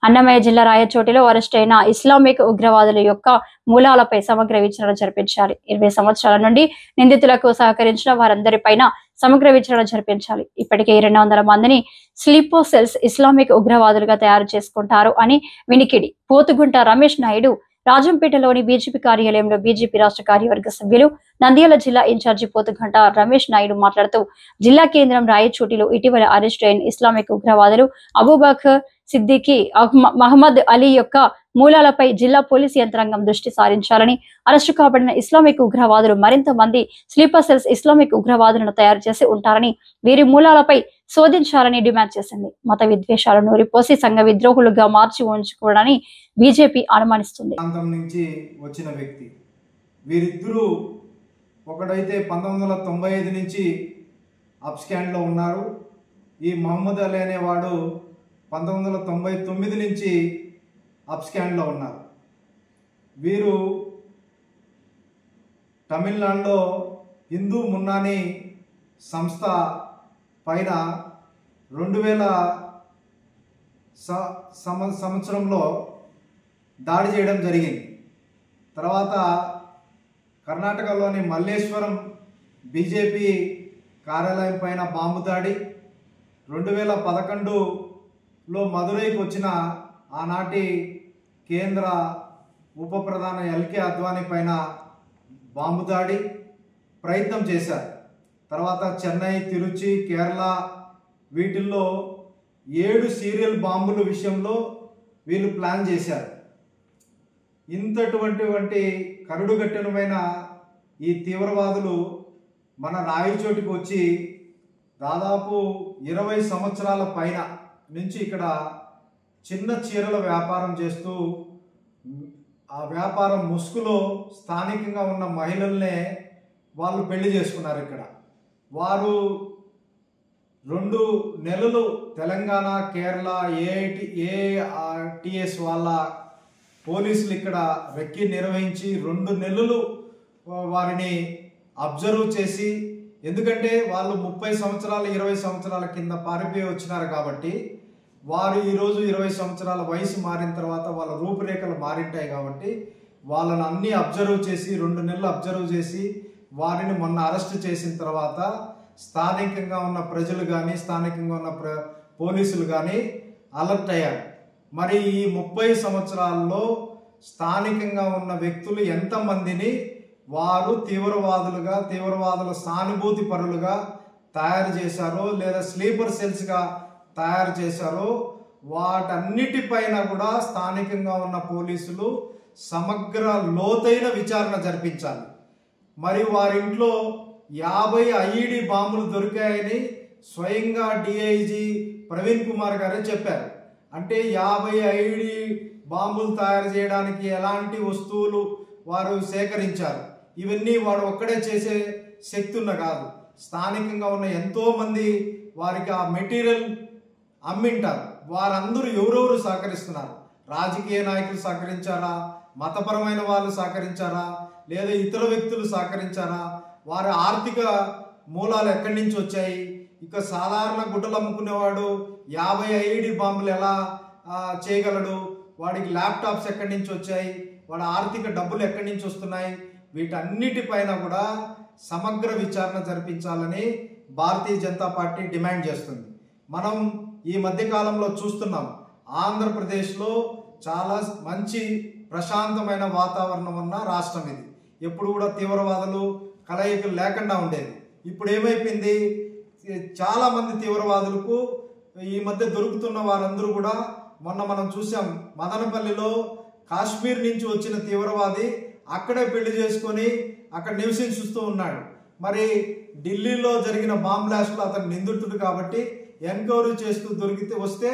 అన్నమయ్య జిల్లా రాయచోటిలో అరెస్ట్ అయిన ఇస్లామిక్ ఉగ్రవాదుల యొక్క మూలాలపై సమగ్ర విచారణ జరిపించాలి. 20 సంవత్సరాల నుండి నిందితులకు సహకరించిన వారందరిపైన సమగ్ర విచారణ జరిపించాలి. ఇప్పటికే 200 మందిని స్లీపర్ సెల్స్ ఇస్లామిక్ ఉగ్రవాదులుగా తయారు చేసుకుంటారు అని వినికిడి. పోతుగుంట రమేష్ నాయుడు రాజంపేటలోని బీజేపీ కార్యాలయంలో బీజేపీ రాష్ట్ర కార్యవర్గ సభ్యులు నంద్యాల జిల్లా ఇన్ఛార్జి పోతుగంట రమేష్ నాయుడు మాట్లాడుతూ జిల్లా కేంద్రం రాయచోటిలో ఇటీవల అరెస్ట్ అయిన ఇస్లామిక్ ఉగ్రవాదులు అబూబకర్ సిద్దికీ, మహమ్మద్ అలీ యొక్క మూలాలపై జిల్లా పోలీసు యంత్రాంగం దృష్టి సారించాలని, అరెస్టు కాబడిన ఇస్లామిక్ ఉగ్రవాదులు మరింత మంది స్లీపర్ సెల్స్ ఇస్లామిక్ ఉగ్రవాదులను తయారు చేసి ఉంటారని, వీరి మూలాలపై శోధించాలని డిమాండ్ చేసింది. మత విద్వేషాలను నూరిపోసి సంఘ విద్రోహులుగా మార్చి ఉంచుకోవడాన్ని బీజేపీ అనుమానిస్తుంది. వచ్చిన వ్యక్తి వీరిద్దరూ ఒకడైతే 1995 నుంచి అప్స్కాండ్లో ఉన్నారు. ఈ మహమ్మద్ అలీ అనేవాడు 1999 నుంచి అప్స్కాండ్లో ఉన్నారు. వీరు తమిళనాడులో హిందూ మున్నాని సంస్థ పైన 2000 సంవత్సరంలో దాడి చేయడం జరిగింది. తర్వాత కర్ణాటకలోని మల్లేశ్వరం బీజేపీ కార్యాలయం పైన బాంబు దాడి, 2011లో మదురైకి వచ్చిన ఆనాటి కేంద్ర ఉప ప్రధాని ఎల్కే అద్వానీ పైన బాంబు దాడి ప్రయత్నం చేశారు. తర్వాత చెన్నై, తిరుచి, కేరళ వీటిల్లో 7 సీరియల్ బాంబుల విషయంలో వీళ్ళు ప్లాన్ చేశారు. ఇంతటువంటి కరుడుగట్టినమైన ఈ తీవ్రవాదులు మన రాయచోటికి వచ్చి దాదాపు 20 సంవత్సరాల పైన నుంచి ఇక్కడ చిన్న చీరల వ్యాపారం చేస్తూ ఆ వ్యాపారం ముసుగులో స్థానికంగా ఉన్న మహిళల్నే వాళ్ళు పెళ్లి చేసుకున్నారు. ఇక్కడ వారు 2 నెలలు తెలంగాణ, కేరళ ఏఐటిఎస్ వాళ్ళ పోలీసులు ఇక్కడ రెక్కి నిర్వహించి 2 నెలలు వారిని అబ్జర్వ్ చేసి, ఎందుకంటే వాళ్ళు 30 సంవత్సరాలు 20 సంవత్సరాల కింద పారిపోయి వచ్చినారు కాబట్టి వారు ఈరోజు 20 సంవత్సరాల వయసు మారిన తర్వాత వాళ్ళ రూపురేఖలు మారింటాయి కాబట్టి వాళ్ళని అన్ని అబ్జర్వ్ చేసి 2 నెలలు అబ్జర్వ్ చేసి వారిని మొన్న అరెస్ట్ చేసిన తర్వాత స్థానికంగా ఉన్న ప్రజలు కానీ స్థానికంగా ఉన్న పోలీసులు కానీ అలర్ట్ అయ్యారు. మరి ఈ 30 సంవత్సరాల్లో స్థానికంగా ఉన్న వ్యక్తులు ఎంతమందిని వారు తీవ్రవాదుల సానుభూతి పరులుగా తయారు చేశారో లేదా స్లీపర్ సెల్స్గా తయారు చేశారో వాటన్నిటిపైన కూడా స్థానికంగా ఉన్న పోలీసులు సమగ్ర లోతైన విచారణ జరిపించాలి. మరి వారింట్లో 50 ఐఈడి బాంబులు దొరికాయని స్వయంగా డిఐజీ ప్రవీణ్ కుమార్ గారే చెప్పారు. అంటే 50 ఐఈడి బాంబులు తయారు చేయడానికి ఎలాంటి వస్తువులు వారు సేకరించారు, ఇవన్నీ వాడు ఒక్కడే చేసే శక్తి కాదు. స్థానికంగా ఉన్న ఎంతోమంది వారికి ఆ మెటీరియల్ అమ్మింటారు. వారందరూ ఎవరెవరు సహకరిస్తున్నారు? రాజకీయ నాయకులు సహకరించారా, మతపరమైన వాళ్ళు సహకరించారా, లేదా ఇతర వ్యక్తులు సహకరించారా? వారి ఆర్థిక మూలాలు ఎక్కడి నుంచి వచ్చాయి? ఇక సాధారణ గుడ్డలు అమ్ముకునేవాడు 50 ఐఈడి బాంబులు ఎలా చేయగలడు? వాడికి ల్యాప్టాప్స్ ఎక్కడి నుంచి వచ్చాయి? వాడి ఆర్థిక డబ్బులు ఎక్కడి నుంచి వస్తున్నాయి? వీటన్నిటిపైన కూడా సమగ్ర విచారణ జరిపించాలని భారతీయ జనతా పార్టీ డిమాండ్ చేస్తుంది. మనం ఈ మధ్యకాలంలో చూస్తున్నాం, ఆంధ్రప్రదేశ్లో చాలా మంచి ప్రశాంతమైన వాతావరణం ఉన్న రాష్ట్రం ఇది. ఎప్పుడు కూడా తీవ్రవాదులు కలయికలు లేకుండా ఉండేది. ఇప్పుడు ఏమైపోయింది, చాలా మంది తీవ్రవాదులకు ఈ మధ్య దొరుకుతున్న వారందరూ కూడా, మొన్న మనం చూసాం మదనపల్లిలో కాశ్మీర్ నుంచి వచ్చిన తీవ్రవాది అక్కడే పెళ్లి చేసుకొని అక్కడ నివసించుతూ ఉన్నాడు. మరి ఢిల్లీలో జరిగిన బాంబ్ బ్లాస్ట్లో అతను నిందితుడు కాబట్టి ఎన్క్వైరీ చేస్తూ వస్తే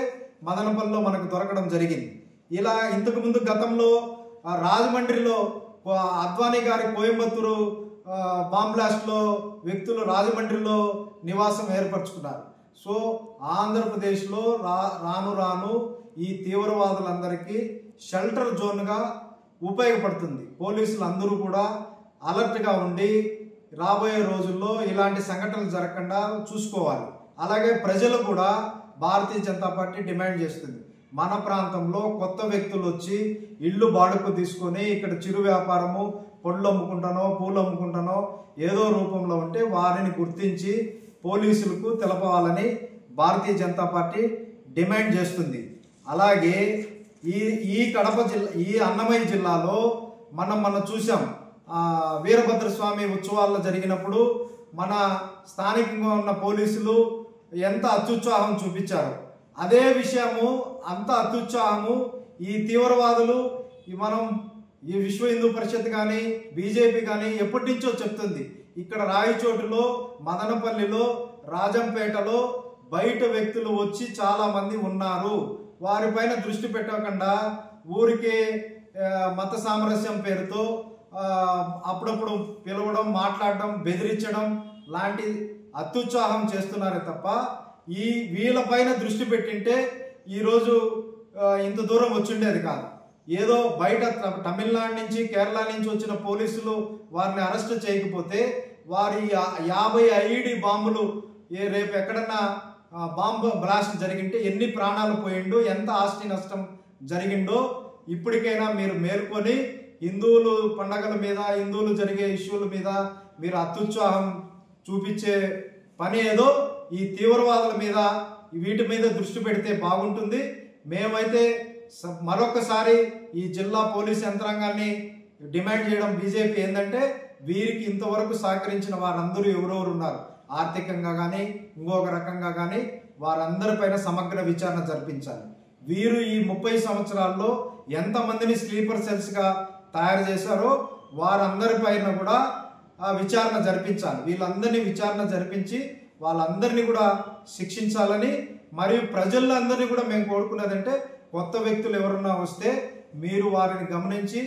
మదనపల్లిలో మనకు దొరకడం జరిగింది. ఇలా ఇంతకుముందు గతంలో రాజమండ్రిలో అద్వానీ గారి కోయంబత్తూరు బాంబ్ బ్లాస్ట్లో వ్యక్తులు రాజమండ్రిలో నివాసం ఏర్పరచుకున్నారు. సో ఆంధ్రప్రదేశ్లో రాను రాను ఈ తీవ్రవాదులందరికీ షెల్టర్ జోన్గా ఉపయోగపడుతుంది. పోలీసులు అందరూ కూడా అలర్ట్గా ఉండి రాబోయే రోజుల్లో ఇలాంటి సంఘటనలు జరగకుండా చూసుకోవాలి. అలాగే ప్రజలు కూడా భారతీయ జనతా పార్టీ డిమాండ్ చేస్తుంది, మన ప్రాంతంలో కొత్త వ్యక్తులు వచ్చి ఇల్లు బాడుకు తీసుకొని ఇక్కడ చిరు వ్యాపారము, పండ్లు అమ్ముకుంటానో పూలు అమ్ముకుంటానో ఏదో రూపంలో ఉంటే వారిని గుర్తించి పోలీసులకు తెలపాలని భారతీయ జనతా పార్టీ డిమాండ్ చేస్తుంది. అలాగే ఈ కడప జిల్లా, ఈ అన్నమయ్య జిల్లాలో మనం చూసాం. వీరభద్రస్వామి ఉత్సవాల్లో జరిగినప్పుడు మన స్థానికంగా ఉన్న పోలీసులు ఎంత అత్యుత్సాహం చూపించారు. అదే విషయము, అంత అత్యుత్సాహము ఈ తీవ్రవాదులు మనం ఈ విశ్వ హిందూ పరిషత్ కానీ బీజేపీ కానీ ఎప్పటి నుంచో చెప్తుంది. ఇక్కడ రాయచోటులో, మదనపల్లిలో, రాజంపేటలో బయట వ్యక్తులు వచ్చి చాలా మంది ఉన్నారు. వారిపైన దృష్టి పెట్టకుండా ఊరికే మత సామరస్యం పేరుతో అప్పుడప్పుడు పిలవడం, మాట్లాడడం, బెదిరించడం లాంటి అత్యుత్సాహం చేస్తున్నారే తప్ప వీళ్ళపైన దృష్టి పెట్టింటే ఈరోజు ఇంత దూరం వచ్చిండేది కాదు. ఏదో బయట తమిళనాడు నుంచి, కేరళ నుంచి వచ్చిన పోలీసులు వారిని అరెస్ట్ చేయకపోతే వారి 50 ఐఈడి బాంబులు రేపు ఎక్కడన్నా బాంబు బ్లాస్ట్ జరిగింటే ఎన్ని ప్రాణాలు పోయిండో, ఎంత ఆస్తి నష్టం జరిగిండో ఇప్పటికైనా మీరు మేల్కొని హిందువులు పండగల మీద, హిందువులు జరిగే ఇష్యూల మీద మీరు అత్యుత్సాహం చూపించే పని ఏదో ఈ తీవ్రవాదుల మీద, వీటి మీద దృష్టి పెడితే బాగుంటుంది. మేమైతే మరొకసారి ఈ జిల్లా పోలీస్ యంత్రాంగాన్ని డిమాండ్ చేయడం బీజేపీ ఏంటంటే, వీరికి ఇంతవరకు సహకరించిన వారందరూ ఎవరెవరు ఉన్నారు, ఆర్థికంగా కానీ ఇంకొక రకంగా కానీ వారందరిపైన సమగ్ర విచారణ జరిపించాలి. వీరు ఈ 30 సంవత్సరాల్లో ఎంతమందిని స్లీపర్ సెల్స్గా తయారు చేశారో వారందరిపైన కూడా విచారణ జరిపించాలి. వీళ్ళందరినీ విచారణ జరిపించి వాళ్ళందరినీ కూడా శిక్షించాలని, మరియు ప్రజలందరినీ కూడా మేము కోరుకునేదంటే కొత్త వ్యక్తులు ఎవరన్నా వస్తే మీరు వారిని గమనించి